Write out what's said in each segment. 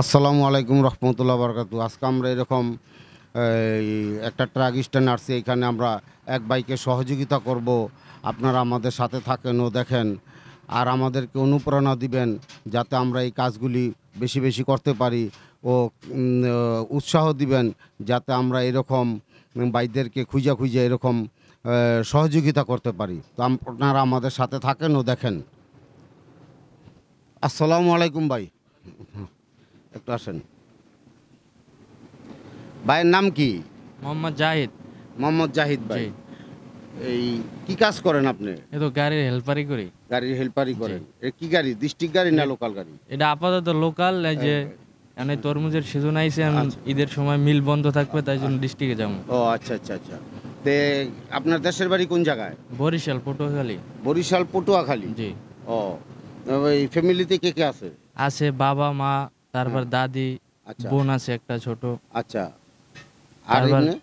আসসালামু আলাইকুম রহমতুল্লাহ বরকাতু। আজকে আমরা এরকম এই একটা ট্রাক স্ট্যান্ড আসছে, এখানে আমরা এক ভাইকে সহযোগিতা করব। আপনারা আমাদের সাথে থাকেন ও দেখেন, আর আমাদেরকে অনুপ্রেরণা দিবেন যাতে আমরা এই কাজগুলি বেশি বেশি করতে পারি, ও উৎসাহ দিবেন যাতে আমরা এরকম ভাইদেরকে খুঁজে খুঁজে এরকম সহযোগিতা করতে পারি। তো আপনারা আমাদের সাথে থাকেন ও দেখেন। আসসালামু আলাইকুম ভাই, একটু আসেন। ভাইয়ের নাম কি? মোহাম্মদ জাহিদ। মোহাম্মদ জাহিদ ভাই। জি। এই কি কাজ করেন আপনি? এ তো গাড়ির হেল্পারই করি। গাড়ির হেল্পারই করেন? এ কি গাড়ি, ডিস্ট্রিক্ট গাড়ি না লোকাল গাড়ি? এটা আপাতত লোকাল, এই যে এখানে তরমুজের সিজন আইছে, আমি আচ্ছা। ঈদের সময় মিল বন্ধ থাকবে, তাই জন্য ডিস্ট্রিক্টে যাবো। ও আচ্ছা আচ্ছা আচ্ছা। তে আপনার দেশের বাড়ি কোন জায়গায়? বরিশাল, পটুয়াখালী। বরিশাল পটুয়াখালী। জি। ও, ওই ফ্যামিলিতে কে কে আছে? আছে বাবা মা, তারপর দাদি, আচ্ছা বোন আছে একটা ছোট। আচ্ছা। আর তারপর এমনি?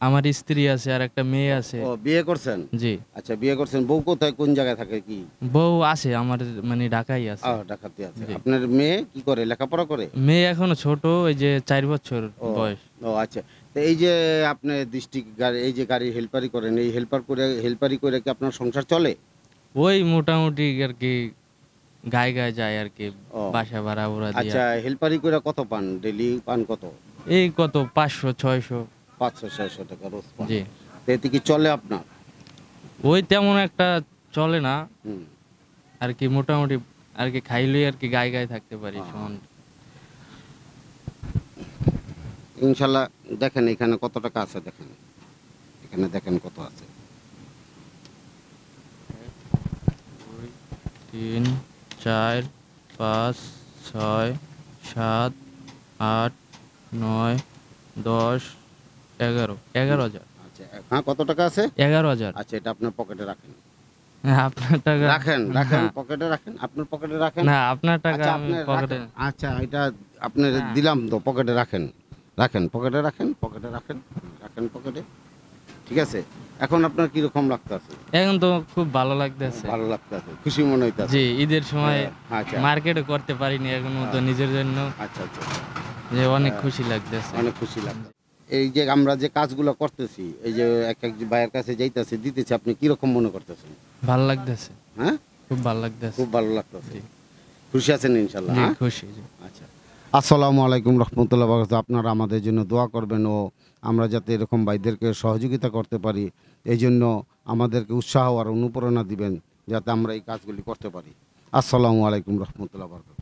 আমার স্ত্রী আছে আর একটা মেয়ে আছে। ও, বিয়ে করছেন? জি। আচ্ছা, বিয়ে করছেন। বউ কোথায়, কোন জায়গায় থাকে? কি বউ আছে আমার, মানে ঢাকাই আছে। ঢাকাতে আছে। জি। আপনার মেয়ে কি করে, লেখাপড়া করে? মেয়ে এখনো ছোট, এই যে 4 বছর ও বয়স। ও আচ্ছা। তো এই যে আপনি ডিস্ট্রিক্ট গাড়ি, এই যে গাড়ির হেল্পারি করেন, এই হেল্পারি করে কি আপনার সংসার চলে? ওই মোটামুটি আর কি, গায়ে গায়ে যায় আর কি, ও বাসা ভাড়া ওরা দিয়ে। আচ্ছা, হেল্পারি করে কত পান? ডেলি পান কত? এই কত 500-600। 500-600 টাকা রোজ পান? জি। তো এতে কি চলে আপনার? ওই তেমন একটা চলে না হুম। আর কি, মোটামুটি আর কি খাইলেই আর কি গায়ে গায়ে থাকতে পারি হ্যাঁ। সমান। ইনশাল্লাহ। দেখেন এখানে কত টাকা আছে, দেখেন এখানে, দেখেন কত আছে। 2 3 4 5 6 7 8 9 10 11,000। আচ্ছা, হ্যাঁ, কত টাকা আছে? 11,000। আচ্ছা, এটা আপনার পকেটে রাখেন। আপনার টাকা রাখেন রাখেন, না, পকেটে রাখেন, আপনার পকেটে রাখেন। না আপনার টাকা আচ্ছা, আমি আপনি পকেটে। রাখেন। আচ্ছা, এটা আপনার হ্যাঁ। দিলাম তো, পকেটে রাখেন। রাখেন, পকেটে রাখেন, পকেটে রাখেন, রাখেন পকেটে। ঠিক আছে। এখন আপনার কিরকম লাগতেছে? এখন তো খুব ভালো লাগতেছে। ভালো লাগতেছে, খুশি মনে হইতেছে? জি, ঈদের সময় আচ্ছা মার্কেটে করতে পারিনি এখন মতো নিজের জন্য, আচ্ছা আচ্ছা। যে অনেক খুশি লাগতেছে। অনেক খুশি লাগছে। এই যে আমরা যে কাজগুলো করতেছি, এই যে এক এক ভাইয়ের কাছে যাইতেছি, দিতেছি, আপনি কিরকম মনে করতেছেন? ভালো লাগতেছে, হ্যাঁ, খুব ভালো লাগতেছে। খুব ভালো লাগতেছে। জি। খুশি আছেন ইনশাল্লাহ? জি, হ্যাঁ? খুশি। জি। আচ্ছা। আসসালামু আলাইকুম রহমতুল্লাহ বরকাতুহু। আপনারা আমাদের জন্য দোয়া করবেন, ও আমরা যাতে এরকম ভাইদেরকে সহযোগিতা করতে পারি, এই জন্য আমাদেরকে উৎসাহ আর অনুপ্রেরণা দিবেন যাতে আমরা এই কাজগুলি করতে পারি। আসসালামু আলাইকুম রহমতুল্লাহ বরকাতুহু।